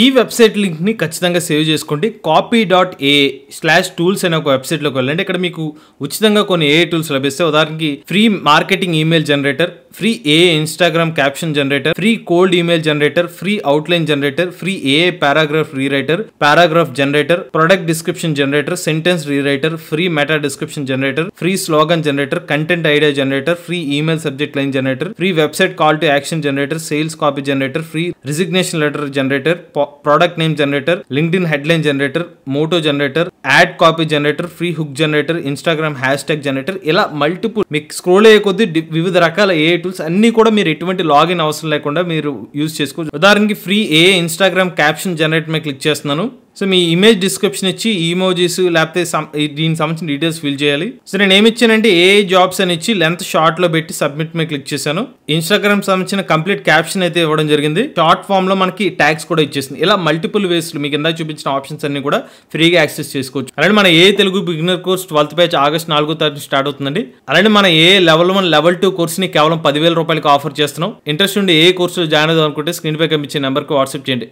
ఈ వెబ్సైట్ లింక్ని ఖచ్చితంగా సేవ్ చేసుకోండి. copy.a/tools అనే ఒక వెబ్సైట్లోకి వెళ్ళండి. ఇక్కడ మీకు ఉచితంగా కొన్ని ఏఐ టూల్స్ లభిస్తాయి. ఉదాహరణకి free marketing email generator, free AI Instagram caption generator, free cold email generator, free outline generator, free AI paragraph rewriter, paragraph generator, product description generator, sentence rewriter, free meta description generator, free slogan generator, content idea generator, free email subject line generator, free website call to action generator, sales copy generator, free resignation letter generator, product name generator, LinkedIn headline generator, motto generator, ad copy generator, free hook generator, Instagram hash tag generator, ఇలా multiple మీకు scroll అయ్యే కొద్దీ వివిధ రకాల AI tools అన్ని కూడా మీరు ఎటువంటి లాగిన్ అవసరం లేకుండా మీరు యూజ్ చేసుకోవచ్చు. ఉదాహరణకి free AI Instagram caption generate మీద క్లిక్ చేస్తున్నాను. సో మీ ఇమేజ్ డిస్క్రిప్షన్ ఇచ్చి ఈమోజీస్ లేకపోతే దీనికి సంబంధించిన డీటెయిల్స్ ఫిల్ చేయాలి. సో నేను ఏమి ఇచ్చానంటే ఏఐ జాబ్స్ అని ఇచ్చి లెంత్ షార్ట్ లో పెట్టి సబ్మిట్ మీద క్లిక్ చేశాను. ఇన్స్టాగ్రామ్ సంబంధించిన కంప్లీట్ క్యాప్షన్ అయితే ఇవ్వడం జరిగింది. షార్ట్ ఫామ్ లో మనకి ట్యాగ్స్ కూడా ఇచ్చేసింది. ఇలా మల్టిపుల్ వేస్ మీకు ఇందాక చూపించిన ఆప్షన్స్ అన్ని కూడా ఫ్రీగా యాక్సెస్ చేసుకోవచ్చు. అలాగే మన AI Telugu beginner course 12th batch August 4వ తారీఖు స్టార్ట్ అవుతుందండి. అలాగే మన ఏఐ లెవెల్ 1 లెవెల్ 2 కోర్స్ ని కేవలం 10,000 రూపాయలకి ఆఫర్ చేస్తున్నాం. ఇంట్రెస్ట్ ఉండి ఏ కోర్సులో జాయిన్ అవుదాం అనుకుంటే స్క్రీన్ పై కనిపించే నెంబర్కి వాట్సాప్ చేయండి.